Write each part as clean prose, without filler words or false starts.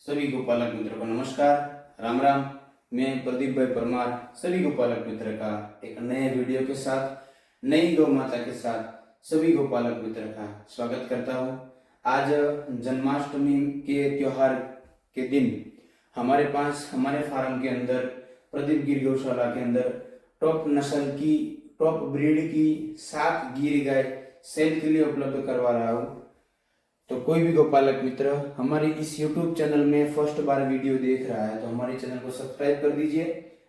सभी गोपालक मित्रों को नमस्कार, राम राम। मैं प्रदीप भाई परमार सभी गोपालक मित्र का एक नए वीडियो के साथ, नई गौ माता के साथ सभी गोपालक मित्र का स्वागत करता हूं। आज जन्माष्टमी के त्योहार के दिन हमारे पास हमारे फार्म के अंदर प्रदीप गिर गौशाला के अंदर टॉप नस्ल की, टॉप ब्रीड की 7 गिर गाय सेल के लिए उपलब्ध करवा रहा हूँ। तो कोई भी गोपालक मित्र हमारे इस YouTube चैनल में फर्स्ट बार वीडियो देख रहा है तो हमारे चैनल को सब्सक्राइब कर दीजिए।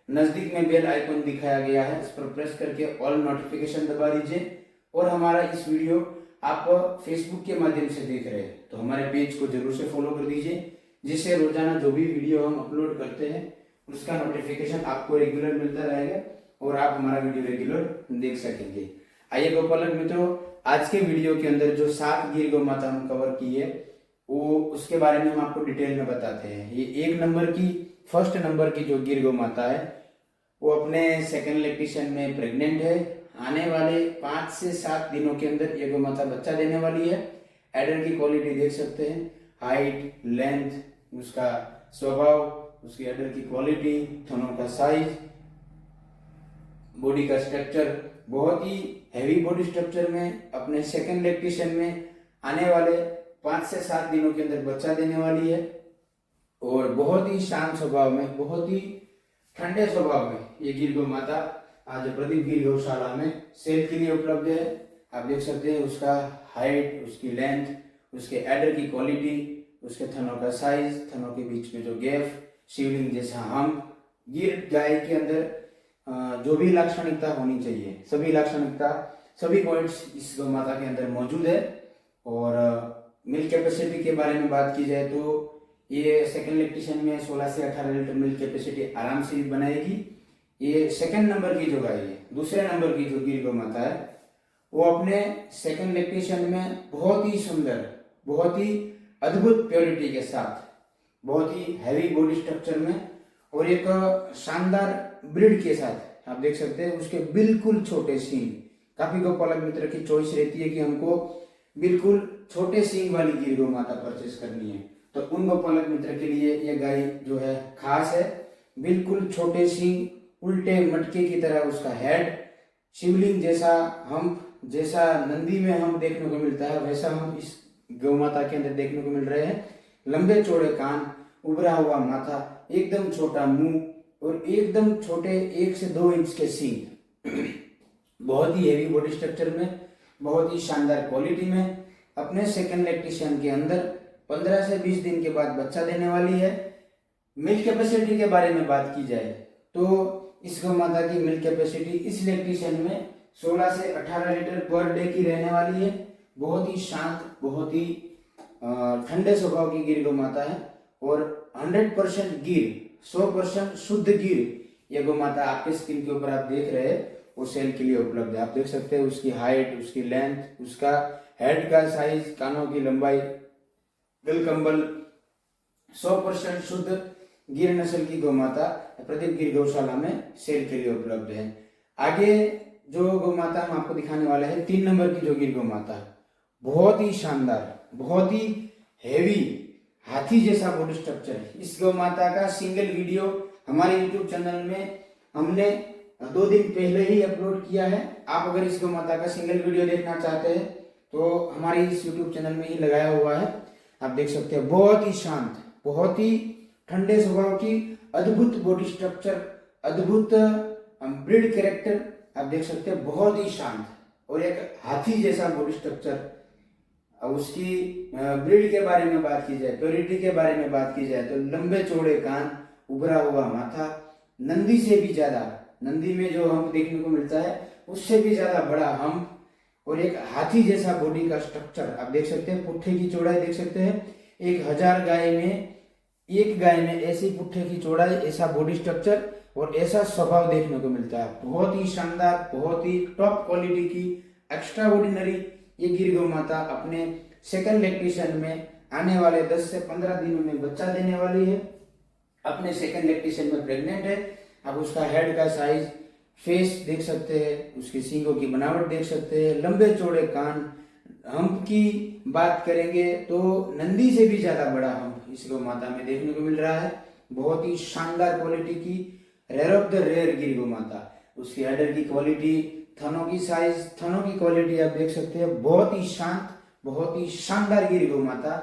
नजदीक में बेल आइकन दिखाया गया है, इस पर प्रेस करके ऑल नोटिफिकेशन दबा दीजिए। और हमारा इस वीडियो आप फेसबुक के माध्यम से देख रहे हैं तो हमारे पेज को जरूर से फॉलो कर दीजिए, जिससे रोजाना जो भी वीडियो हम अपलोड करते हैं उसका नोटिफिकेशन आपको रेगुलर मिलता रहेगा और आप हमारा वीडियो रेगुलर देख सकेंगे। आइए गोपालक मित्रों, आज के वीडियो के अंदर जो 7 गिर गौ माता हम कवर की है वो उसके बारे में हम आपको डिटेल में बताते हैं। ये फर्स्ट नंबर की जो गिर गौ माता है वो अपने सेकंड लैक्टेशन में प्रेग्नेंट है। आने वाले 5 से 7 दिनों के अंदर ये गौ माता बच्चा देने वाली है। एडर की क्वालिटी देख सकते हैं, हाइट, लेंथ, उसका स्वभाव, उसकी एडर की क्वालिटी, थनों का साइज, बॉडी का स्ट्रक्चर, बहुत ही हैवी बॉडी स्ट्रक्चर में अपने सेकंड लैक्टेशन में आने वाले 5 से 7 दिनों के अंदर बच्चा देने वाली है। और बहुत ही शांत स्वभाव में, बहुत ही ठंडे स्वभाव में ये गिर गौ माता आज प्रदीप गिर गौशाला में सेल के लिए उपलब्ध है। आप देख सकते हैं उसका हाइट, उसकी लेंथ, उसके एडर की क्वालिटी, उसके थनों का साइज, थनों के बीच में जो गैप, शिवलिंग जैसा हम, गिर गाय के अंदर जो भी लाक्षणिकता होनी चाहिए सभी लाक्षणिकता, सभी पॉइंट्स इस गौ माता के अंदर मौजूद है। और मिल्क कैपेसिटी के बारे में बात की जाए तो ये सेकंड लैक्टेशन में 16 से 18 लीटर मिल्क कैपेसिटी आराम से बनाएगी। ये सेकंड नंबर की जो गाय है। दूसरे नंबर की जो गिर गौ माता है वो अपने सेकंड लैक्टेशन में बहुत ही सुंदर, बहुत ही अद्भुत प्योरिटी के साथ, बहुत ही हैवी बॉडी स्ट्रक्चर में और एक शानदार ब्रीड के साथ आप देख सकते हैं उसके बिल्कुल छोटे सींग। काफी गोपालक मित्र की चॉइस रहती है कि हमको बिल्कुल छोटे सींग वाली गिर गौ माता परचेस करनी है, तो उन गोपालक मित्र के लिए यह गाय जो है खास है। बिल्कुल छोटे सींग, उल्टे मटके की तरह उसका हेड, शिवलिंग जैसा हम, जैसा नंदी में हम देखने को मिलता है वैसा हम इस गौ माता के अंदर देखने को मिल रहे हैं। लंबे चौड़े कान, उभरा हुआ माथा, एकदम छोटा मुंह और एकदम छोटे 1 से 2 इंच के सींग। बहुत ही हेवी बॉडी स्ट्रक्चर में, बहुत ही शानदार क्वालिटी में अपने सेकंड लैक्टेशन के अंदर 15 से 20 दिन के बाद बच्चा देने वाली है। मिल्क कैपेसिटी के बारे में बात की जाए तो इस गौ माता की मिल्क कैपेसिटी इस लैक्टेशन में 16 से 18 लीटर पर डे की रहने वाली है। बहुत ही शांत, बहुत ही ठंडे स्वभाव की गिर गौ माता है और 100% गिर, 100% शुद्ध गिर ये गौ माता आपके स्क्रीन के ऊपर आप देख रहे हैं वो सेल के लिए उपलब्ध है। आप देख सकते हैं उसकी हाइट, उसकी लेंथ, उसका हेड का साइज, कानों की लंबाई, गलकंबल, 100% शुद्ध गिर नस्ल की गौ माता प्रदीप गिर गौशाला में सेल के लिए उपलब्ध है। आगे जो गौ माता हम आपको दिखाने वाले हैं 3 नंबर की जो गिर गौ माता, बहुत ही शानदार, बहुत ही हेवी हाथी जैसा बॉडी स्ट्रक्चर है। इस गौ माता का सिंगल वीडियो हमारे YouTube चैनल में हमने 2 दिन पहले ही अपलोड किया है। आप अगर इस गौ माता का सिंगल वीडियो देखना चाहते हैं तो हमारे इस YouTube चैनल में ही लगाया हुआ है, आप देख सकते हैं। बहुत ही शांत, बहुत ही ठंडे स्वभाव की, अद्भुत बॉडी स्ट्रक्चर, अद्भुत ब्रीड कैरेक्टर, आप देख सकते हैं। बहुत ही शांत और एक हाथी जैसा बॉडी स्ट्रक्चर। उसकी ब्रीड के बारे में बात की जाए, प्योरिटी के बारे में बात की जाए तो लंबे चौड़े कान, उभरा हुआ माथा, नंदी से भी ज्यादा, नंदी में जो हम देखने को मिलता है उससे भी ज्यादा बड़ा हम और एक हाथी जैसा बॉडी का स्ट्रक्चर आप देख सकते हैं। पुट्ठे की चौड़ाई देख सकते हैं। 1000 गाय में एक गाय में ऐसी पुट्ठे की चौड़ाई, ऐसा बॉडी स्ट्रक्चर और ऐसा स्वभाव देखने को मिलता है। बहुत ही शानदार, बहुत ही टॉप क्वालिटी की, एक्स्ट्रा ऑर्डिनरी ये गिर गौ माता अपने सेकंड लैक्टेशन में आने वाले 10 से 15 दिनों में बच्चा देने वाली है। अपने सेकंड लैक्टेशन में प्रेग्नेंट है। अब उसका हेड का साइज, फेस देख सकते हैं, उसके सींगों की बनावट देख सकते हैं, लंबे चौड़े कान। हम्प की बात करेंगे तो नंदी से भी ज्यादा बड़ा हम्प इस गौ माता में देखने को मिल रहा है। बहुत ही शानदार क्वालिटी की रेयर ऑफ द रेयर गिर गौ माता। उसकी हेडर की क्वालिटी, थनों की साइज, थनों की क्वालिटी आप देख सकते हैं। बहुत ही शांत, बहुत ही शानदार गिर गौ माता।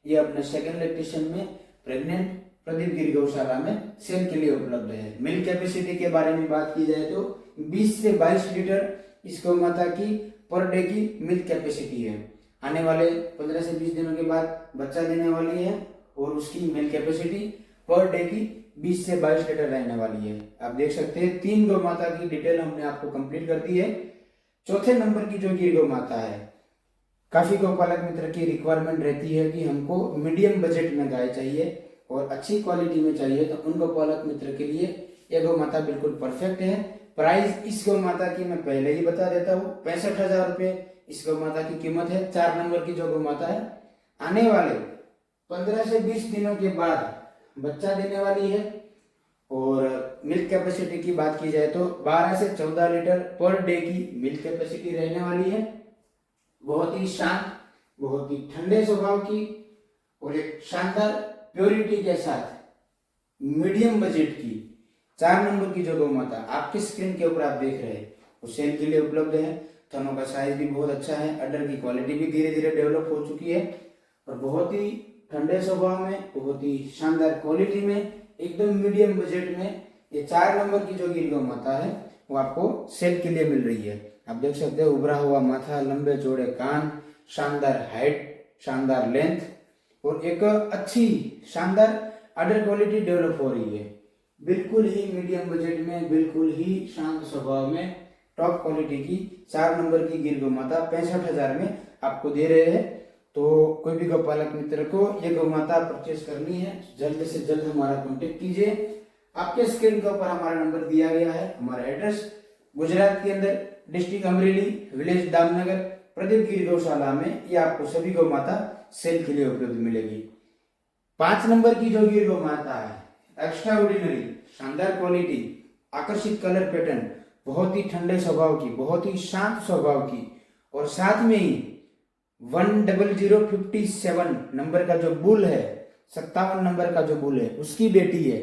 ये अपने सेकंड लैक्टेशन में प्रेग्नेंट प्रदीप गिर गौशाला में सेल के लिए उपलब्ध है। मिल्क कैपेसिटी के बारे में बात की जाए तो 20 से 22 लीटर इस गौ माता की पर डे की मिल्क कैपेसिटी है। आने वाले 15 से 20 दिनों के बाद बच्चा देने वाली है और उसकी मिल्क कैपेसिटी पर डे की 20 से 22 लीटर रहने वाली है। आप देख सकते हैं 3 गौ माता की डिटेल हमने आपको कंप्लीट कर दी है। चौथे नंबर की जो गिर गौ माता है, काफी गौपालक मित्र की रिक्वायरमेंट रहती है कि हमको मीडियम बजट में गाय चाहिए और अच्छी क्वालिटी में चाहिए, तो उन गौपालक मित्र के लिए यह गौ माता बिल्कुल परफेक्ट है। प्राइस इस गौ माता की मैं पहले ही बता देता हूँ, 65,000 रुपए इस गौ माता की कीमत है। 4 नंबर की जो गौ माता है आने वाले 15 से 20 दिनों के बाद बच्चा देने वाली है। और मिल्क कैपेसिटी की बात की जाए तो 12 से 14 लीटर पर डे की मिल्क कैपेसिटी रहने वाली है। बहुत ही शांत, बहुत ही ठंडे स्वभाव की और एक शानदार प्योरिटी के साथ मीडियम बजट की 4 नंबर की जो गौ माता आपके स्क्रीन के ऊपर आप देख रहे हैं वो सेल के लिए उपलब्ध है। थनों का साइज भी बहुत अच्छा है, अडर की क्वालिटी भी धीरे धीरे डेवलप हो चुकी है और बहुत ही ठंडे स्वभाव में, बहुत ही शानदार क्वालिटी में, एकदम मीडियम बजट में ये 4 नंबर की जो गिर गौ माता है वो आपको सेल के लिए मिल रही है। आप देख सकते हैं उभरा हुआ माथा, लंबे चौड़े कान, शानदार हाइट, शानदार लेंथ और एक अच्छी शानदार अडर क्वालिटी डेवलप हो रही है। बिल्कुल ही मीडियम बजट में, बिल्कुल ही शांत स्वभाव में टॉप क्वालिटी की 4 नंबर की गिर गौ माता 65,000 में आपको दे रहे हैं। तो कोई भी गौपालक मित्र को ये गौ माता परचेस करनी है, जल्द से जल्द हमारा कॉन्टेक्ट कीजिए। आपके स्क्रीन के ऊपर हमारा नंबर दिया गया है। हमारा एड्रेस गुजरात के अंदर डिस्ट्रिक्ट अमरेली, विलेज दामनगर, प्रदीप गिर गौशाला में ये आपको सभी गौ माता सेल के लिए उपलब्ध मिलेगी। 5 नंबर की जो गिर गौ माता है, एक्स्ट्रा ऑर्डिनरी, शानदार क्वालिटी, आकर्षित कलर पैटर्न, बहुत ही ठंडे स्वभाव की, बहुत ही शांत स्वभाव की और साथ में ही 10057 नंबर का जो बुल है, 57 नंबर का जो बुल है उसकी बेटी है।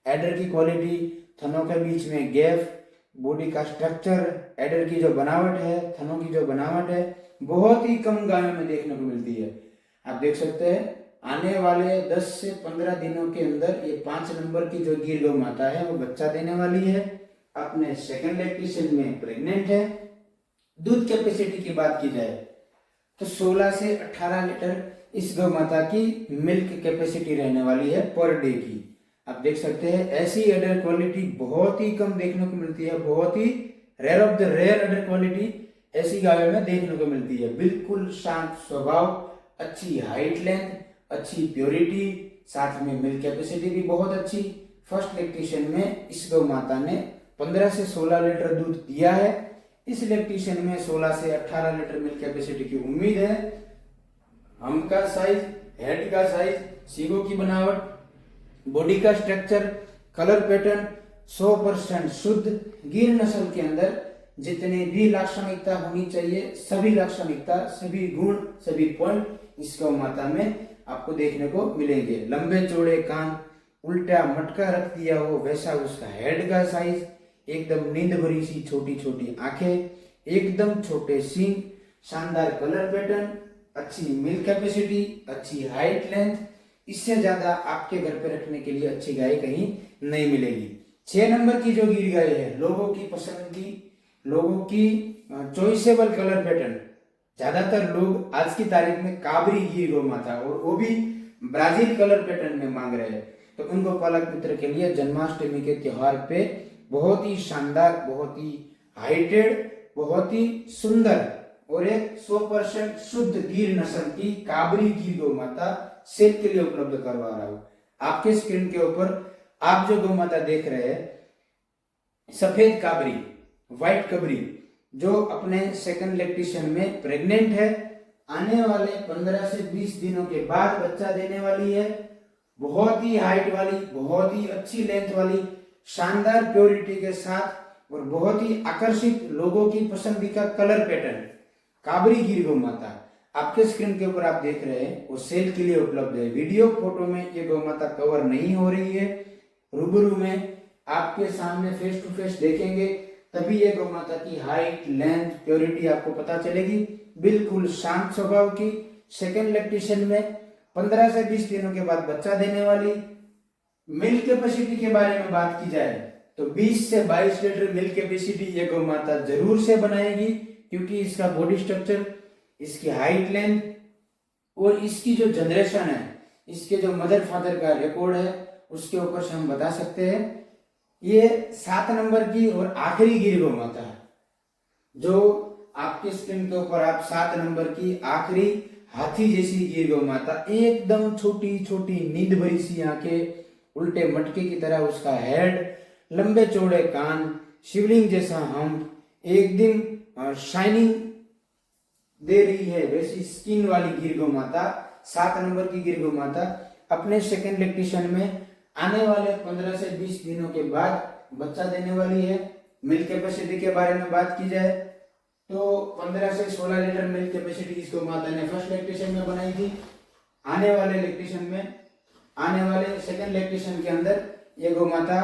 एडर की क्वालिटी, थनों के बीच में गैप, बॉडी का स्ट्रक्चर, एडर की जो बनावट है, थनों की जो बनावट है, बहुत ही कम गायों में देखने को मिलती है। आप देख सकते हैं आने वाले 10 से 15 दिनों के अंदर ये 5 नंबर की जो गिर गौ माता है वो बच्चा देने वाली है। अपने सेकंड लैक्टेशन में प्रेग्नेंट है। दूध कैपेसिटी की बात की जाए तो 16 से 18 लीटर इस गौ माता की मिल्क कैपेसिटी रहने वाली है पर डे की। आप देख सकते हैं ऐसी एडर क्वालिटी बहुत ही कम देखने को मिलती है, बहुत ही रेयर ऑफ द रेयर एडर क्वालिटी ऐसी गायों में देखने को मिलती है। बिल्कुल शांत स्वभाव, अच्छी हाइट लेंथ, अच्छी प्योरिटी, साथ में मिल्क कैपेसिटी भी बहुत अच्छी। फर्स्ट लैक्टेशन में इस गौ माता ने 15 से 16 लीटर दूध दिया है। इस लैक्टेशन में 16 से 18 लीटर मिल्क कैपेसिटी की उम्मीद है। हम का साइज, हेड का साइज, सींगों की बनावट, बॉडी का स्ट्रक्चर, कलर पैटर्न 100% शुद्ध गिर नस्ल के अंदर जितने भी लाक्षणिकता होनी चाहिए, सभी लाक्षणिकता, सभी गुण, सभी पॉइंट इस गौ माता में आपको देखने को मिलेंगे। लंबे चौड़े कान, उल्टा मटका रख दिया हो वैसा उसका हेड का साइज, एकदम नींद भरी सी छोटी छोटी आंखें, एकदम छोटे सींग, शानदार कलर पैटर्न, अच्छी मिल्क कैपेसिटी, अच्छी हाइट लेंथ। इससे ज्यादा आपके घर पे रखने के लिए अच्छी गाय कहीं नहीं मिलेगी। 6 नंबर की जो गिर गाय है, लोगों की पसंद की, लोगों की चॉइसेबल कलर पैटर्न। ज्यादातर लोग आज की तारीख में काबरी गिर गौ माता और वो भी ब्राजील कलर पैटर्न में मांग रहे हैं। तो उन गौपालक मित्र के लिए जन्माष्टमी के त्योहार पे बहुत ही शानदार, बहुत ही हाइटेड, बहुत ही सुंदर और एक 100% शुद्ध गिर नस्ल की काबरी गिर गौ माता सेल के लिए उपलब्ध करवा रहा हूं। आपके स्क्रीन के ऊपर आप जो गौ माता देख रहे हैं, सफेद काबरी, व्हाइट कबरी, जो अपने सेकंड लैक्टेशन में प्रेग्नेंट है, आने वाले 15 से 20 दिनों के बाद बच्चा देने वाली है। बहुत ही हाइट वाली, बहुत ही अच्छी लेंथ वाली, शानदार प्योरिटी के साथ और बहुत ही आकर्षित लोगों की पसंदीदा कलर पैटर्न काबरी गिर गौ माता आपके स्क्रीन के ऊपर आप देख रहे हैं वो सेल के लिए उपलब्ध है। वीडियो फोटो में ये गौ माता कवर नहीं हो रही है, रूबरू में आपके सामने फेस टू फेस देखेंगे तभी ये गौ माता की हाइट, लेंथ, प्योरिटी आपको पता चलेगी। बिल्कुल शांत स्वभाव की, सेकेंड लैक्टेशन में 15 से 20 दिनों के बाद बच्चा देने वाली। मिल्क कैपेसिटी के बारे में बात की जाए तो 20 से 22 लीटर मिल्क कैपेसिटी ये गौ माता जरूर से बनाएगी, क्योंकि इसका बॉडी स्ट्रक्चर, इसकी हाइट, लेंथ और इसकी जो जनरेशन है, इसके जो मदर फादर का रिकॉर्ड है उसके ऊपर से हम बता सकते हैं ये 7 नंबर की और आखिरी गिर गौ माता है। जो आपके स्क्रीन के ऊपर आप 7 नंबर की आखिरी हाथी जैसी गिर गौ माता, एकदम छोटी छोटी नींद भरी सी आंखें, उल्टे मटके की तरह उसका हेड, लंबे चौड़े कान, शिवलिंग जैसा हम, एकदम शाइनिंग दे रही है वैसी स्किन वाली गिर गौ माता, 7 नंबर की गिर गौ माता अपने सेकेंड लैक्टेशन में आने वाले 15 से 20 दिनों के बाद बच्चा देने वाली है। मिल्क कैपेसिटी के बारे में बात की जाए तो 15 से 16 लीटर मिल्क कैपेसिटी इस गौ माता ने फर्स्ट लैक्टेशन में बनाई थी। आने वाले लैक्टेशन में, आने वाले सेकेंड लैक्टेशन के अंदर ये गौ माता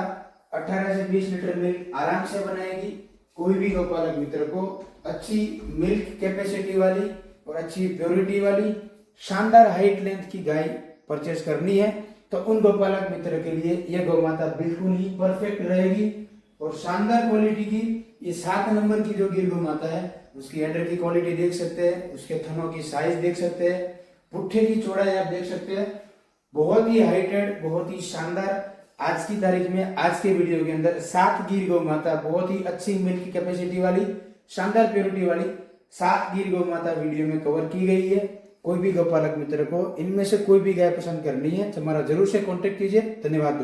18 से 20 लीटर मिल्क आराम से बनाएगी। कोई भी गौपालक मित्र को अच्छी मिल्क कैपेसिटी वाली और अच्छी प्योरिटी वाली शानदार हाइट लेंथ की गाय परचेस करनी है तो उन गौपालक मित्र के लिए यह गौ माता बिल्कुल ही परफेक्ट रहेगी। और शानदार क्वालिटी की ये 7 नंबर की जो गिर गौ माता है उसकी अंडर की क्वालिटी देख सकते हैं, उसके थनों की साइज देख सकते हैं, पुट्ठे की चौड़ाई आप देख सकते हैं। बहुत ही हाइटेड, बहुत ही शानदार। आज की तारीख में, आज के वीडियो के अंदर 7 गिर गौ माता, बहुत ही अच्छी मिल्क कैपेसिटी वाली, शानदार प्योरिटी वाली 7 गिर गौ माता वीडियो में कवर की गई है। कोई भी गौपालक मित्र को इनमें से कोई भी गाय पसंद करनी है तो हमारा जरूर से कांटेक्ट कीजिए। धन्यवाद।